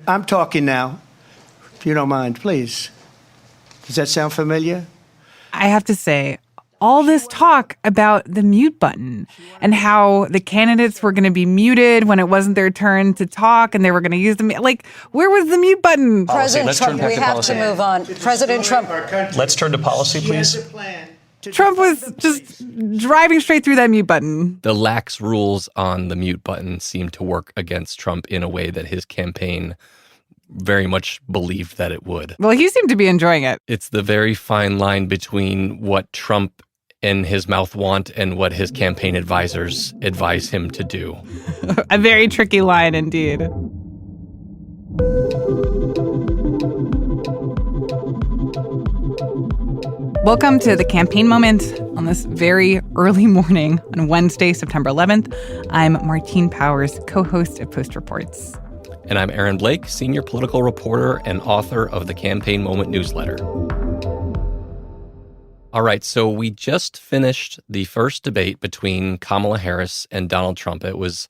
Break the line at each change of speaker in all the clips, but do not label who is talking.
I'm talking now, if you don't mind, please. Does that sound familiar?
I have to say, all this talk about the mute button and how the candidates were going to be muted when it wasn't their turn to talk and they were going to use them. Like, where was the mute button?
President Trump, we have to move on. President Trump.
Let's turn to policy, please.
Trump was just driving straight through that mute button.
The lax rules on the mute button seemed to work against Trump in a way that his campaign very much believed that it would.
Well, he seemed to be enjoying it.
It's the very fine line between what Trump and his mouth want and what his campaign advisors advise him to do.
A very tricky line indeed. Welcome to the campaign moment on this very early morning on Wednesday, September 11th. I'm Martine Powers, co-host of Post Reports.
And I'm Aaron Blake, senior political reporter and author of the Campaign Moment newsletter. All right, so we just finished the first debate between Kamala Harris and Donald Trump. It was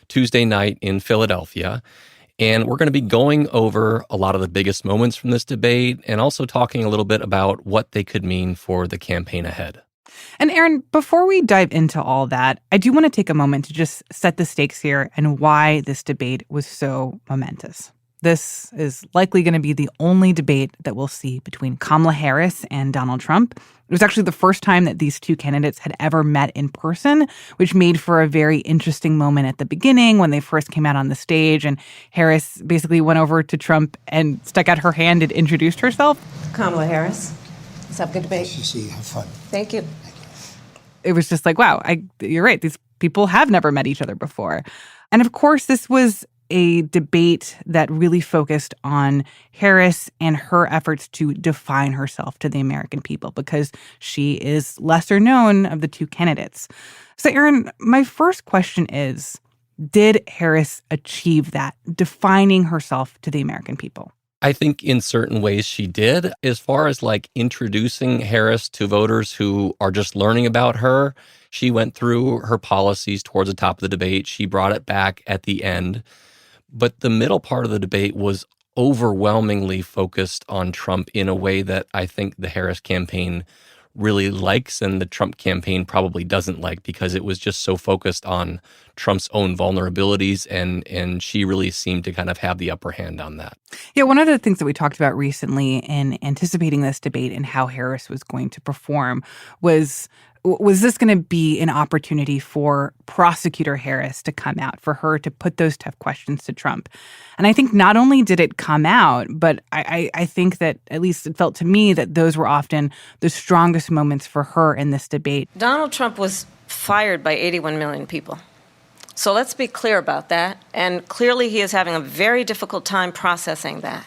Tuesday night in Philadelphia. And we're going to be going over a lot of the biggest moments from this debate and also talking a little bit about what they could mean for the campaign ahead.
And Aaron, before we dive into all that, I do want to take a moment to just set the stakes here and why this debate was so momentous. This is likely going to be the only debate that we'll see between Kamala Harris and Donald Trump. It was actually the first time that these two candidates had ever met in person, which made for a very interesting moment at the beginning when they first came out on the stage. And Harris basically went over to Trump and stuck out her hand and introduced herself.
Kamala Harris, let's have a good debate.
Nice to see you. Have fun.
Thank you.
It was just like, wow, you're right. These people have never met each other before. And of course, this was a debate that really focused on Harris and her efforts to define herself to the American people because she is lesser known of the two candidates. So, Aaron, my first question is, did Harris achieve that, defining herself to the American people?
I think in certain ways she did. As far as like introducing Harris to voters who are just learning about her, she went through her policies towards the top of the debate. She brought it back at the end. But the middle part of the debate was overwhelmingly focused on Trump in a way that I think the Harris campaign really likes and the Trump campaign probably doesn't like because it was just so focused on Trump's own vulnerabilities and she really seemed to kind of have the upper hand on that.
Yeah, one of the things that we talked about recently in anticipating this debate and how Harris was going to perform was this going to be an opportunity for prosecutor Harris to come out, for her to put those tough questions to Trump? And I think not only did it come out, but I think that, at least it felt to me, that those were often the strongest moments for her in this debate.
Donald Trump was fired by 81 million people. So let's be clear about that. And clearly he is having a very difficult time processing that.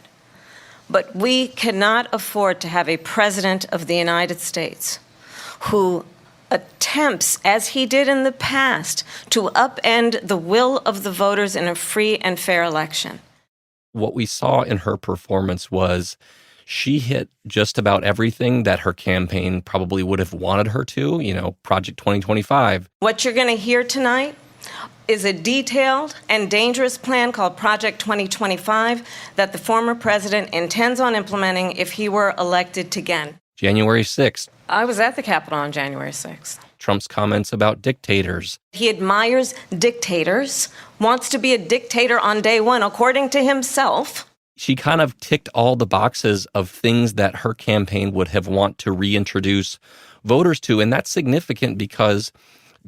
But we cannot afford to have a president of the United States who attempts, as he did in the past, to upend the will of the voters in a free and fair election.
What we saw in her performance was she hit just about everything that her campaign probably would have wanted her to, Project 2025.
What you're going to hear tonight is a detailed and dangerous plan called Project 2025 that the former president intends on implementing if he were elected again.
January 6th.
I was at the Capitol on January 6th.
Trump's comments about dictators.
He admires dictators, wants to be a dictator on day one, according to himself.
She kind of ticked all the boxes of things that her campaign would have want to reintroduce voters to. And that's significant because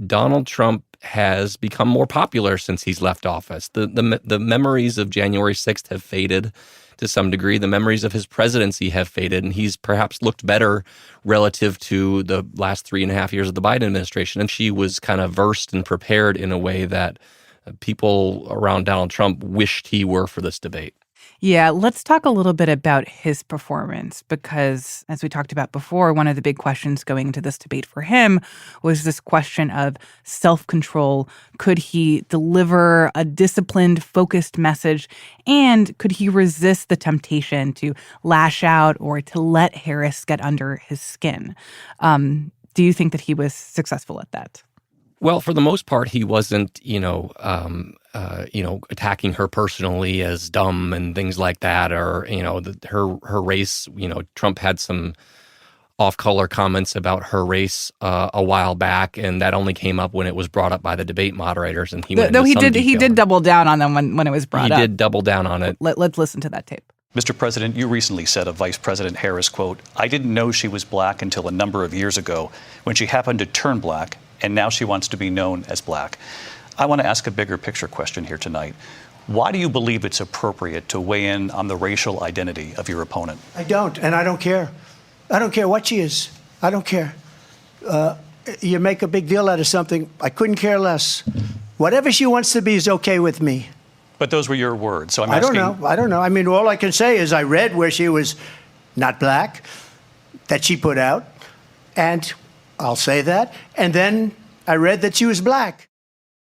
Donald Trump has become more popular since he's left office. The memories of January 6th have faded to some degree. The memories of his presidency have faded, and he's perhaps looked better relative to the last 3.5 years of the Biden administration. And she was kind of versed and prepared in a way that people around Donald Trump wished he were for this debate.
Yeah, let's talk a little bit about his performance because, as we talked about before, one of the big questions going into this debate for him was this question of self-control. Could he deliver a disciplined, focused message? And could he resist the temptation to lash out or to let Harris get under his skin? Do you think that he was successful at that?
Well, for the most part, he wasn't, attacking her personally as dumb and things like that, or her race. Trump had some off-color comments about her race a while back, and that only came up when it was brought up by the debate moderators. And he went into some detail.
He did double down on them when it was brought up.
He did double down on it.
Let's listen to that tape.
Mr. President, you recently said of Vice President Harris, quote, "I didn't know she was black until a number of years ago when she happened to turn black, and now she wants to be known as black." I want to ask a bigger picture question here tonight. Why do you believe it's appropriate to weigh in on the racial identity of your opponent?
I don't, and I don't care. I don't care what she is. I don't care. You make a big deal out of something, I couldn't care less. Whatever she wants to be is okay with me.
But those were your words, so I'm
I
asking.
don't know. I mean, all I can say is I read where she was not black, that she put out, and I'll say that. And then I read that she was black.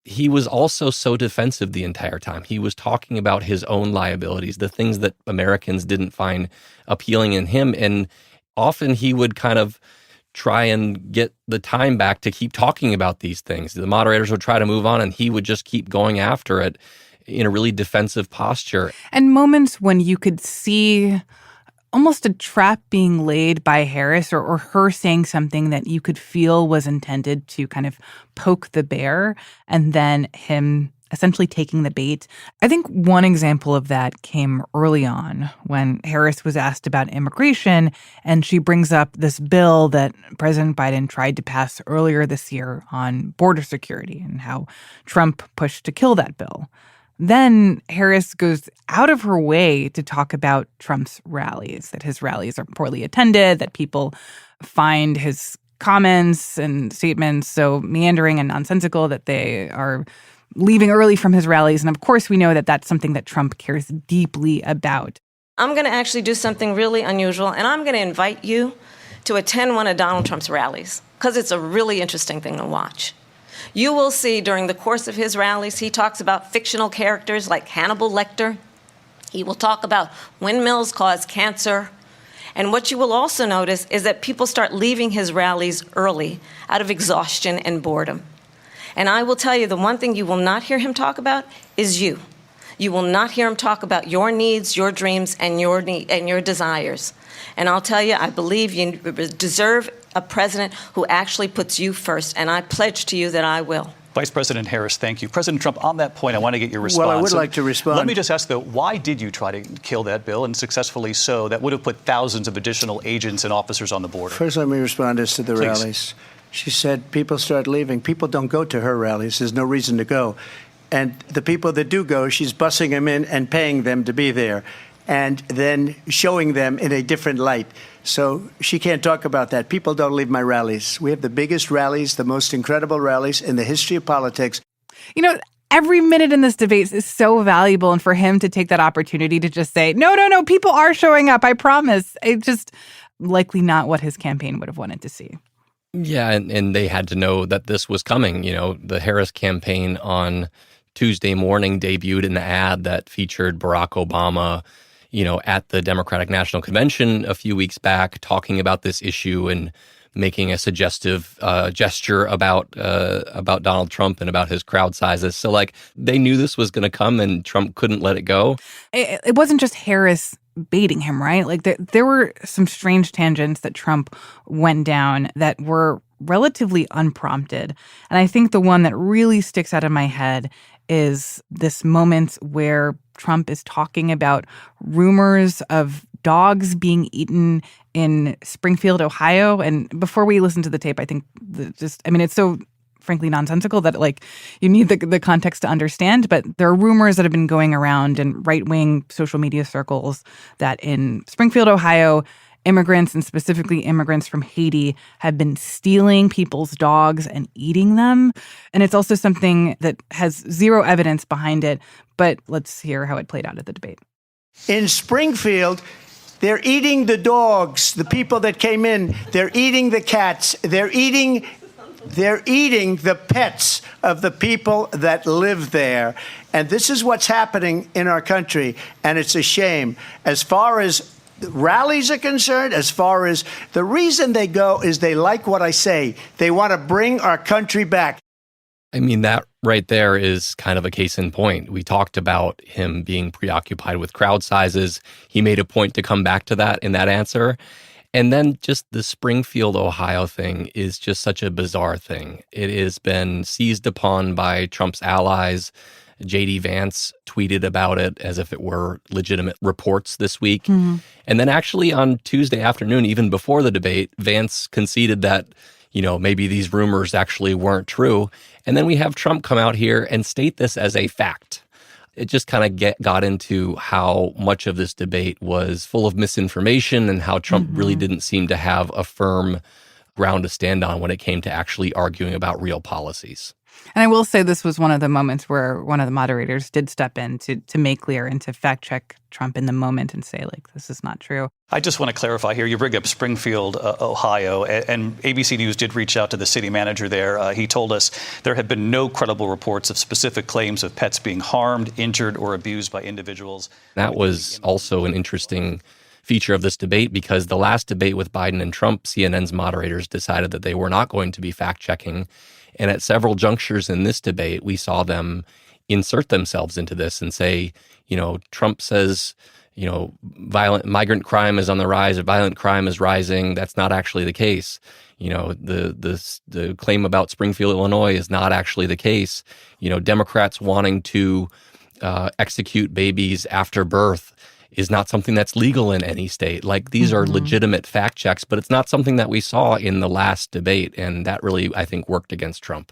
He was also so defensive the entire time. He was talking about his own liabilities, the things that Americans didn't find appealing in him. And often he would kind of try and get the time back to keep talking about these things. The moderators would try to move on, and he would just keep going after it in a really defensive posture.
And moments when you could see almost a trap being laid by Harris or her saying something that you could feel was intended to kind of poke the bear, and then him essentially taking the bait. I think one example of that came early on when Harris was asked about immigration, and she brings up this bill that President Biden tried to pass earlier this year on border security and how Trump pushed to kill that bill. Then Harris goes out of her way to talk about Trump's rallies, that his rallies are poorly attended, that people find his comments and statements so meandering and nonsensical that they are leaving early from his rallies. And of course, we know that that's something that Trump cares deeply about.
I'm going to actually do something really unusual, and I'm going to invite you to attend one of Donald Trump's rallies, because it's a really interesting thing to watch. You will see during the course of his rallies, he talks about fictional characters like Hannibal Lecter. He will talk about windmills cause cancer. And what you will also notice is that people start leaving his rallies early out of exhaustion and boredom. And I will tell you, the one thing you will not hear him talk about is you. You will not hear him talk about your needs, your dreams, and your desires. And I'll tell you, I believe you deserve a president who actually puts you first, and I pledge to you that I will.
Vice President Harris, thank you. President Trump, on that point, I want to get your response.
Well, I would like to respond.
Let me just ask, though, why did you try to kill that bill, and successfully so? That would have put thousands of additional agents and officers on the border.
First, let me respond as to the
Please.
rallies. She said people start leaving. People don't go to her rallies. There's no reason to go. And the people that do go, she's bussing them in and paying them to be there, and then showing them in a different light. So she can't talk about that. People don't leave my rallies. We have the biggest rallies, the most incredible rallies in the history of politics.
You know, every minute in this debate is so valuable, and for him to take that opportunity to just say, no, people are showing up, I promise. It's just likely not what his campaign would have wanted to see.
Yeah, and they had to know that this was coming. The Harris campaign on Tuesday morning debuted an ad that featured Barack Obama, at the Democratic National Convention a few weeks back, talking about this issue and making a suggestive gesture about Donald Trump and about his crowd sizes. So, they knew this was going to come, and Trump couldn't let it go.
It wasn't just Harris baiting him, right? There were some strange tangents that Trump went down that were relatively unprompted. And I think the one that really sticks out in my head is this moment where Trump is talking about rumors of dogs being eaten in Springfield, Ohio. And before we listen to the tape, I think it's so frankly nonsensical that you need the context to understand. But there are rumors that have been going around in right-wing social media circles that in Springfield, Ohio, immigrants, and specifically immigrants from Haiti, have been stealing people's dogs and eating them. And it's also something that has zero evidence behind it. But let's hear how it played out at the debate.
In Springfield, they're eating the dogs, the people that came in. They're eating the cats. They're eating the pets of the people that live there. And this is what's happening in our country, and it's a shame. As far as rallies are concerned, as far as the reason they go is they like what I say. They want to bring our country back.
I mean, that right there is kind of a case in point. We talked about him being preoccupied with crowd sizes. He made a point to come back to that in that answer. And then just the Springfield, Ohio thing is just such a bizarre thing. It has been seized upon by Trump's allies. J.D. Vance tweeted about it as if it were legitimate reports this week. And then actually on Tuesday afternoon, even before the debate, Vance conceded that, maybe these rumors actually weren't true. And then we have Trump come out here and state this as a fact. It just kind of got into how much of this debate was full of misinformation and how Trump really didn't seem to have a firm ground to stand on when it came to actually arguing about real policies.
And I will say this was one of the moments where one of the moderators did step in to make clear and to fact check Trump in the moment and say, this is not true.
I just want to clarify here. You bring up Springfield, Ohio, and ABC News did reach out to the city manager there. He told us there have been no credible reports of specific claims of pets being harmed, injured, or abused by individuals.
That was also an interesting feature of this debate because the last debate with Biden and Trump, CNN's moderators decided that they were not going to be fact-checking. And at several junctures in this debate, we saw them insert themselves into this and say, Trump says, violent migrant crime is on the rise, or violent crime is rising. That's not actually the case. The claim about Springfield, Illinois is not actually the case. Democrats wanting to execute babies after birth is not something that's legal in any state. These are legitimate fact checks, but it's not something that we saw in the last debate. And that really, I think, worked against Trump.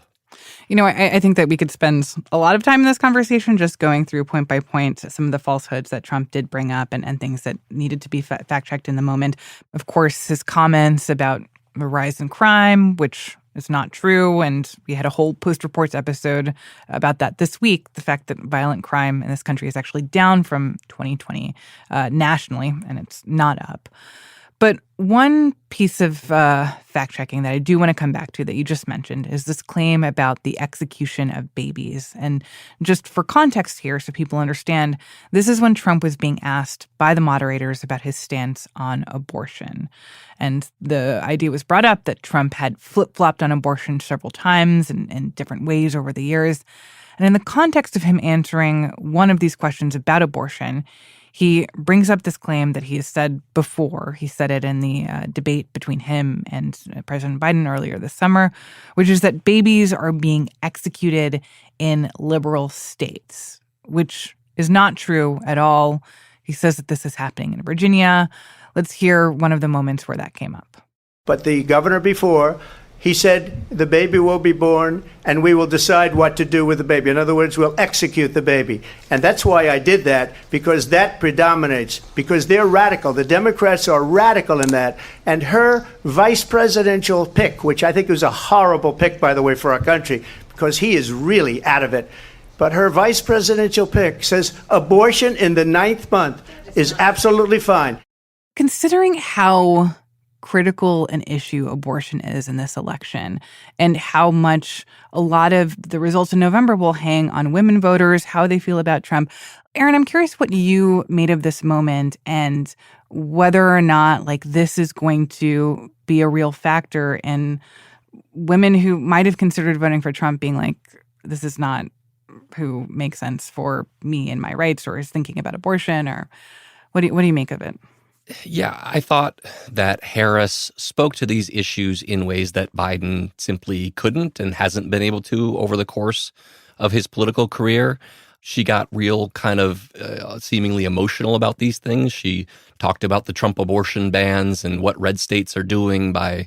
I think that we could spend a lot of time in this conversation just going through point by point some of the falsehoods that Trump did bring up and things that needed to be fact-checked in the moment. Of course, his comments about the rise in crime, which is not true. And we had a whole post-reports episode about that this week, the fact that violent crime in this country is actually down from 2020 nationally, and it's not up. But one piece of fact-checking that I do want to come back to that you just mentioned is this claim about the execution of babies. And just for context here, so people understand, this is when Trump was being asked by the moderators about his stance on abortion. And the idea was brought up that Trump had flip-flopped on abortion several times in different ways over the years. And in the context of him answering one of these questions about abortion, he brings up this claim that he has said before. He said it in the debate between him and President Biden earlier this summer, which is that babies are being executed in liberal states, which is not true at all. He says that this is happening in Virginia. Let's hear one of the moments where that came up.
But the governor before, he said the baby will be born and we will decide what to do with the baby. In other words, we'll execute the baby. And that's why I did that, because that predominates, because they're radical. The Democrats are radical in that. And her vice presidential pick, which I think was a horrible pick, by the way, for our country, because he is really out of it. But her vice presidential pick says abortion in the 9th month is absolutely fine.
Considering how critical an issue abortion is in this election and how much a lot of the results in November will hang on women voters, how they feel about Trump. Aaron, I'm curious what you made of this moment and whether or not this is going to be a real factor in women who might have considered voting for Trump being this is not who makes sense for me and my rights, or is thinking about abortion, or what do you make of it?
Yeah, I thought that Harris spoke to these issues in ways that Biden simply couldn't and hasn't been able to over the course of his political career. She got real kind of seemingly emotional about these things. She talked about the Trump abortion bans and what red states are doing by,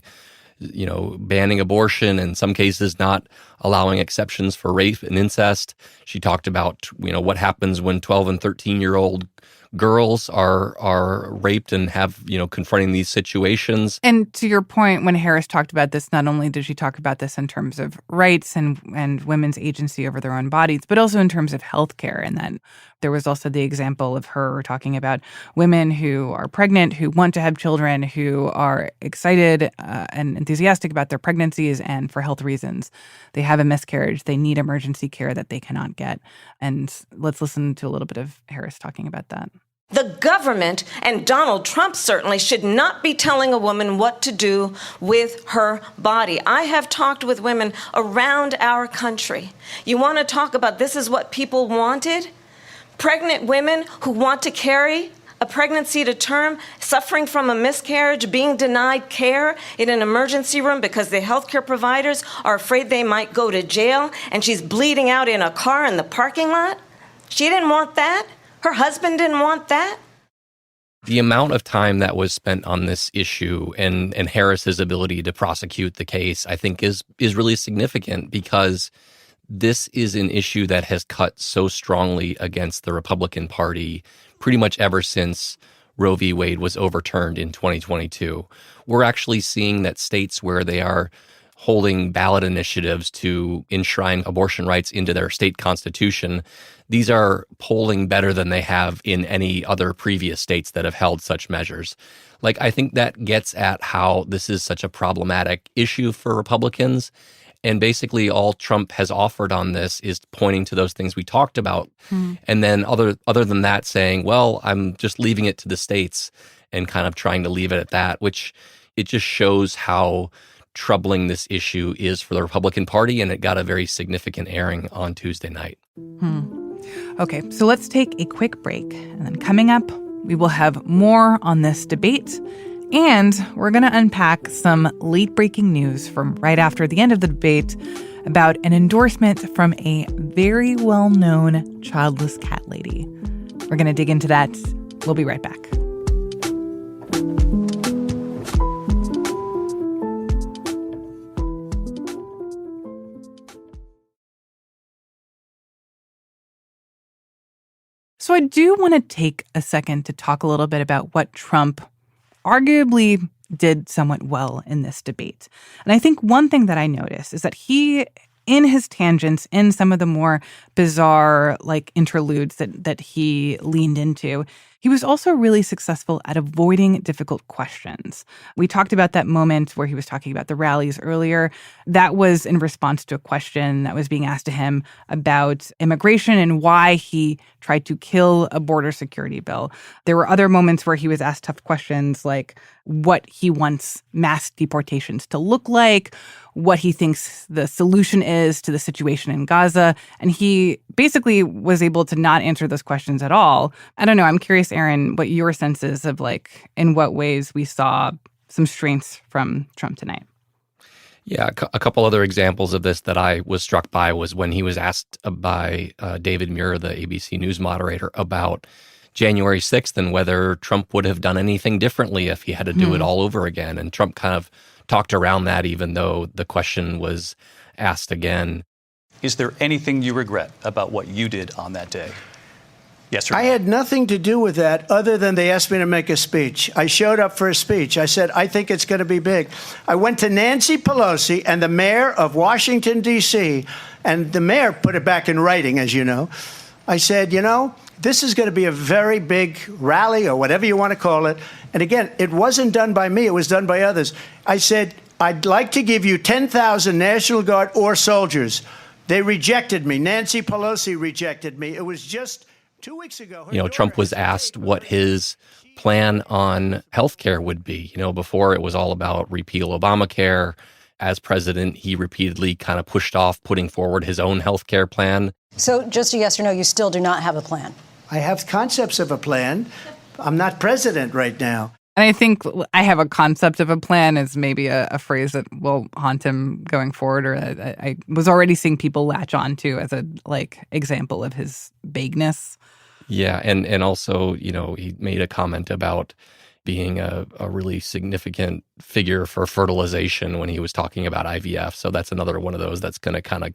banning abortion, in some cases not allowing exceptions for rape and incest. She talked about, what happens when 12 and 13-year-old girls are raped and have, confronting these situations.
And to your point, when Harris talked about this, not only did she talk about this in terms of rights and women's agency over their own bodies, but also in terms of healthcare. And then there was also the example of her talking about women who are pregnant, who want to have children, who are excited and enthusiastic about their pregnancies, and for health reasons, they have a miscarriage. They need emergency care that they cannot get. And let's listen to a little bit of Harris talking about that.
The government, and Donald Trump certainly, should not be telling a woman what to do with her body. I have talked with women around our country. You want to talk about this is what people wanted? Pregnant women who want to carry a pregnancy to term, suffering from a miscarriage, being denied care in an emergency room because the healthcare providers are afraid they might go to jail, and she's bleeding out in a car in the parking lot. She didn't want that. Her husband didn't want that.
The amount of time that was spent on this issue and Harris's ability to prosecute the case, I think, is really significant, because this is an issue that has cut so strongly against the Republican Party pretty much ever since Roe v. Wade was overturned in 2022. We're actually seeing that states where they are holding ballot initiatives to enshrine abortion rights into their state constitution, these are polling better than they have in any other previous states that have held such measures. Like, I think that gets at how this is such a problematic issue for Republicans. And basically all Trump has offered on this is pointing to those things we talked about. And then other than that, saying, well, I'm just leaving it to the states, and kind of trying to leave it at that, which it just shows how troubling this issue is for the Republican Party. And it got a very significant airing on Tuesday night.
Okay, so let's take a quick break. And then coming up, we will have more on this debate. And we're going to unpack some late-breaking news from right after the end of the debate about an endorsement from a very well-known childless cat lady. We're going to dig into that. We'll be right back. So I do want to take a second to talk a little bit about what Trump arguably did somewhat well in this debate. And I think one thing that I noticed is that he, in his tangents, in some of the more bizarre interludes that he leaned into, he was also really successful at avoiding difficult questions. We talked about that moment where he was talking about the rallies earlier. That was in response to a question that was being asked to him about immigration and why he tried to kill a border security bill. There were other moments where he was asked tough questions like what he wants mass deportations to look like, what he thinks the solution is to the situation in Gaza. And he basically was able to not answer those questions at all. I don't know. I'm curious, Aaron, what your sense is of in what ways we saw some strengths from Trump tonight.
Yeah, a couple other examples of this that I was struck by was when he was asked by David Muir, the ABC News moderator, about January 6th and whether Trump would have done anything differently if he had to do it all over again. And Trump kind of talked around that, even though the question was asked again.
Is there anything you regret about what you did on that day? Yes or no?
I had nothing to do with that other than they asked me to make a speech. I showed up for a speech. I said, I think it's going to be big. I went to Nancy Pelosi and the mayor of Washington, D.C., and the mayor put it back in writing, as you know. I said, this is going to be a very big rally or whatever you want to call it. And again, it wasn't done by me. It was done by others. I said, I'd like to give you 10,000 National Guard or soldiers. They rejected me. Nancy Pelosi rejected me. It was just 2 weeks ago.
Trump was asked what his plan on health care would be. Before it was all about repeal Obamacare. As president, he repeatedly kind of pushed off putting forward his own health care plan.
So just a yes or no, you still do not have a plan?
I have concepts of a plan. I'm not president right now.
And I think I have a concept of a plan is maybe a phrase that will haunt him going forward, or I was already seeing people latch on to as a example of his vagueness.
Yeah, and also, he made a comment about being a really significant figure for fertilization when he was talking about IVF. So that's another one of those that's going to kind of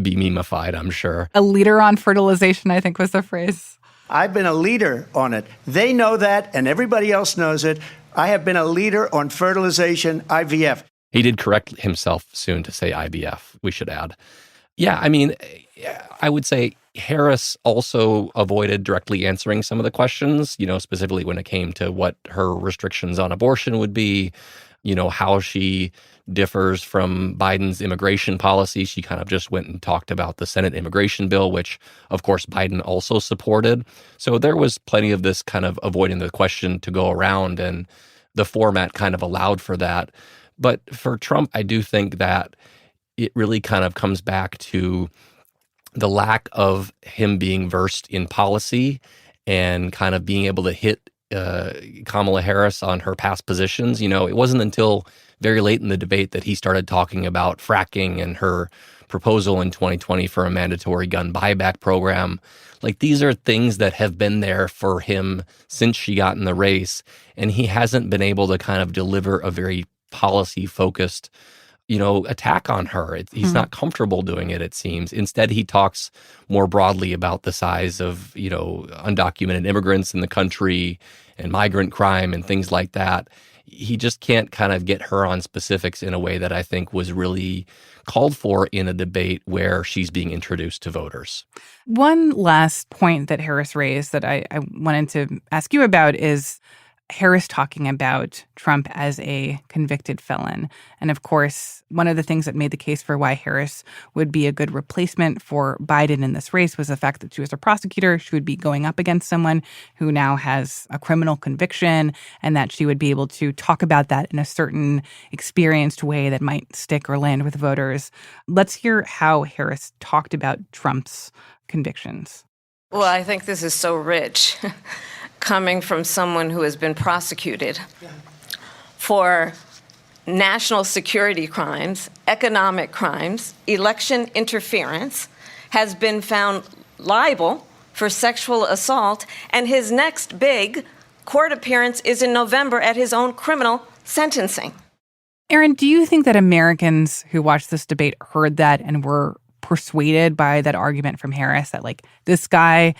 be memeified, I'm sure.
A leader on fertilization, I think was the phrase.
I've been a leader on it. They know that, and everybody else knows it. I have been a leader on fertilization, IVF.
He did correct himself soon to say IVF, we should add. Yeah, I mean, I would say Harris also avoided directly answering some of the questions, specifically when it came to what her restrictions on abortion would be, how she differs from Biden's immigration policy. She kind of just went and talked about the Senate immigration bill, which, of course, Biden also supported. So there was plenty of this kind of avoiding the question to go around, and the format kind of allowed for that. But for Trump, I do think that it really kind of comes back to the lack of him being versed in policy and kind of being able to hit Kamala Harris on her past positions. It wasn't until very late in the debate that he started talking about fracking and her proposal in 2020 for a mandatory gun buyback program. Like, these are things that have been there for him since she got in the race, and he hasn't been able to kind of deliver a very policy-focused attack on her. He's not comfortable doing it, it seems. Instead, he talks more broadly about the size of, undocumented immigrants in the country and migrant crime and things like that. He just can't kind of get her on specifics in a way that I think was really called for in a debate where she's being introduced to voters.
One last point that Harris raised that I wanted to ask you about is Harris talking about Trump as a convicted felon. And of course, one of the things that made the case for why Harris would be a good replacement for Biden in this race was the fact that she was a prosecutor. She would be going up against someone who now has a criminal conviction, and that she would be able to talk about that in a certain experienced way that might stick or land with voters. Let's hear how Harris talked about Trump's convictions.
Well, I think this is so rich. Coming from someone who has been prosecuted for national security crimes, economic crimes, election interference, has been found liable for sexual assault, and his next big court appearance is in November at his own criminal sentencing.
Aaron, do you think that Americans who watched this debate heard that and were persuaded by that argument from Harris that, like, this guy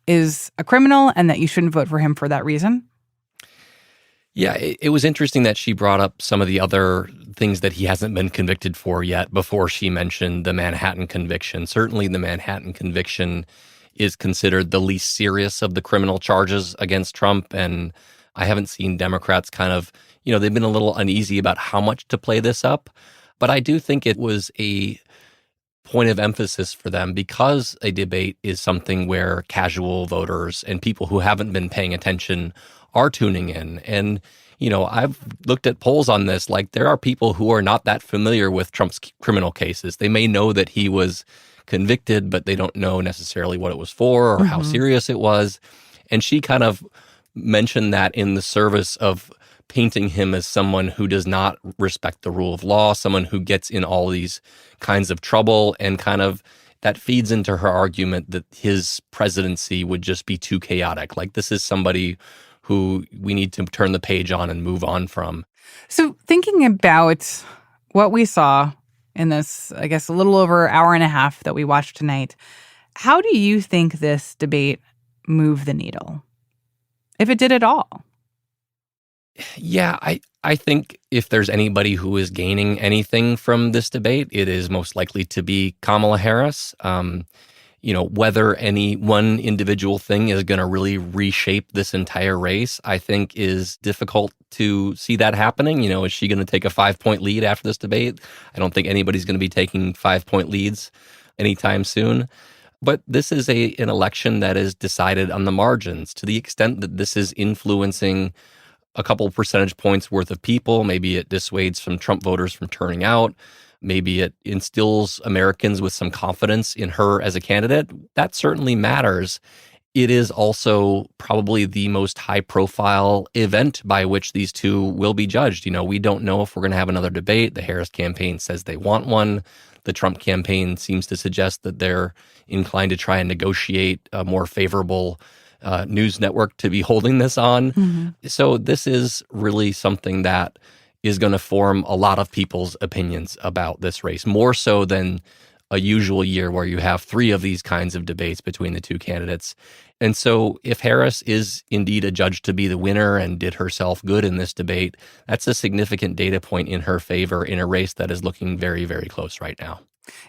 is a criminal and that you shouldn't vote for him for that reason?
Yeah, it was interesting that she brought up some of the other things that he hasn't been convicted for yet before she mentioned the Manhattan conviction. Certainly the Manhattan conviction is considered the least serious of the criminal charges against Trump. And I haven't seen Democrats kind of, they've been a little uneasy about how much to play this up. But I do think it was a point of emphasis for them because a debate is something where casual voters and people who haven't been paying attention are tuning in. And, I've looked at polls on this. Like, there are people who are not that familiar with Trump's criminal cases. They may know that he was convicted, but they don't know necessarily what it was for or how serious it was. And she kind of mentioned that in the service of painting him as someone who does not respect the rule of law, someone who gets in all these kinds of trouble, and kind of that feeds into her argument that his presidency would just be too chaotic. Like, this is somebody who we need to turn the page on and move on from.
So thinking about what we saw in this, I guess, a little over hour and a half that we watched tonight, how do you think this debate moved the needle, if it did at all?
Yeah, I think if there's anybody who is gaining anything from this debate, it is most likely to be Kamala Harris. Whether any one individual thing is going to really reshape this entire race, I think is difficult to see that happening. Is she going to take a 5-point lead after this debate? I don't think anybody's going to be taking 5-point leads anytime soon. But this is an election that is decided on the margins. To the extent that this is influencing a couple percentage points worth of people, maybe it dissuades some Trump voters from turning out. Maybe it instills Americans with some confidence in her as a candidate. That certainly matters. It is also probably the most high-profile event by which these two will be judged. We don't know if we're going to have another debate. The Harris campaign says they want one. The Trump campaign seems to suggest that they're inclined to try and negotiate a more favorable news network to be holding this on. So this is really something that is going to form a lot of people's opinions about this race, more so than a usual year where you have 3 of these kinds of debates between the two candidates. And so if Harris is indeed adjudged to be the winner and did herself good in this debate, that's a significant data point in her favor in a race that is looking very, very close right now.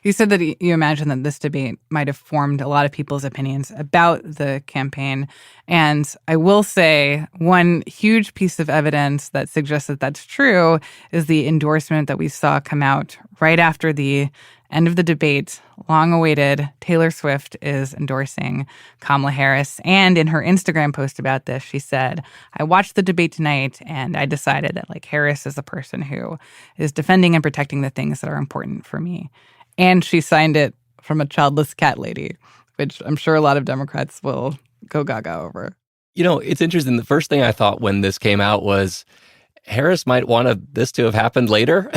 You said that you imagine that this debate might have formed a lot of people's opinions about the campaign. And I will say one huge piece of evidence that suggests that that's true is the endorsement that we saw come out right after the end of the debate. Long awaited, Taylor Swift is endorsing Kamala Harris. And in her Instagram post about this, she said, I watched the debate tonight and I decided that Harris is a person who is defending and protecting the things that are important for me. And she signed it from a childless cat lady, which I'm sure a lot of Democrats will go gaga over.
It's interesting. The first thing I thought when this came out was Harris might want this to have happened later,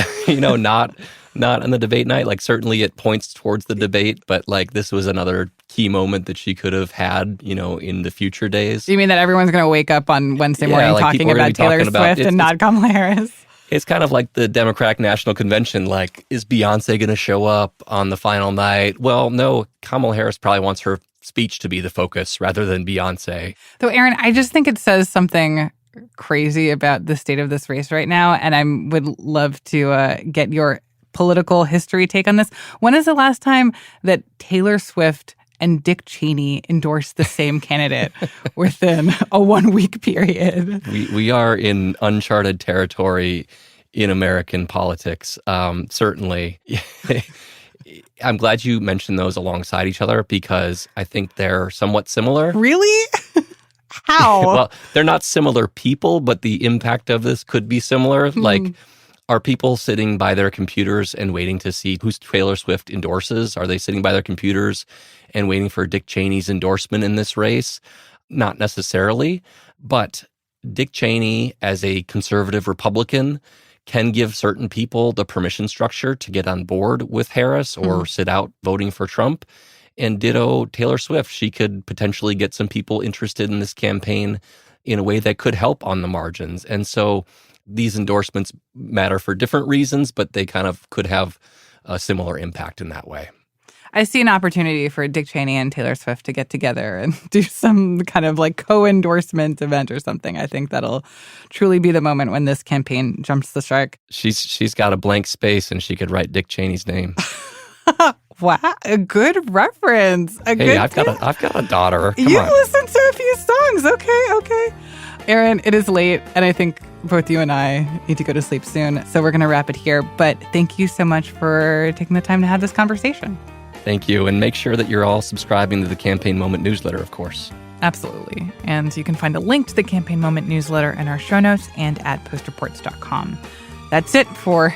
not on the debate night. Certainly it points towards the debate, but this was another key moment that she could have had, in the future days.
You mean that everyone's going to wake up on Wednesday morning talking about Taylor Swift and not Kamala Harris?
It's kind of like the Democratic National Convention. Is Beyonce going to show up on the final night? Well, no, Kamala Harris probably wants her speech to be the focus rather than Beyonce.
Though, Aaron, I just think it says something crazy about the state of this race right now, and I would love to get your political history take on this. When is the last time that Taylor Swift and Dick Cheney endorsed the same candidate within a 1-week period?
We are in uncharted territory in American politics, certainly. I'm glad you mentioned those alongside each other because I think they're somewhat similar.
Really? How?
Well, they're not similar people, but the impact of this could be similar. Are people sitting by their computers and waiting to see who Taylor Swift endorses? Are they sitting by their computers and waiting for Dick Cheney's endorsement in this race? Not necessarily, but Dick Cheney, as a conservative Republican, can give certain people the permission structure to get on board with Harris or sit out voting for Trump. And ditto Taylor Swift. She could potentially get some people interested in this campaign in a way that could help on the margins. And so these endorsements matter for different reasons, but they kind of could have a similar impact in that way.
I see an opportunity for Dick Cheney and Taylor Swift to get together and do some kind of co-endorsement event or something. I think that'll truly be the moment when this campaign jumps the shark.
She's got a blank space and she could write Dick Cheney's name.
Wow, a good reference.
I've got a daughter. Come
You've
on.
listened to a few songs. Okay. Aaron, it is late, and I think both you and I need to go to sleep soon, so we're going to wrap it here. But thank you so much for taking the time to have this conversation.
Thank you, and make sure that you're all subscribing to the Campaign Moment newsletter, of course.
Absolutely. And you can find a link to the Campaign Moment newsletter in our show notes and at postreports.com. That's it for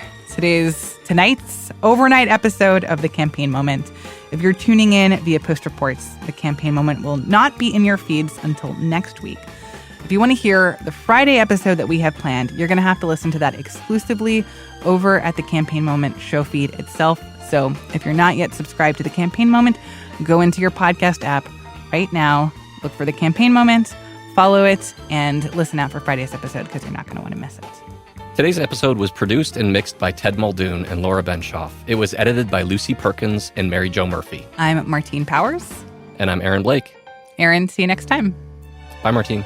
tonight's overnight episode of The Campaign Moment. If you're tuning in via Post Reports, The Campaign Moment will not be in your feeds until next week. If you want to hear the Friday episode that we have planned, you're going to have to listen to that exclusively over at the Campaign Moment show feed itself. So if you're not yet subscribed to The Campaign Moment, go into your podcast app right now, look for The Campaign Moment, follow it, and listen out for Friday's episode because you're not going to want to miss it.
Today's episode was produced and mixed by Ted Muldoon and Laura Benshoff. It was edited by Lucy Perkins and Mary Jo Murphy.
I'm Martine Powers.
And I'm Aaron Blake.
Aaron, see you next time.
Bye, Martine.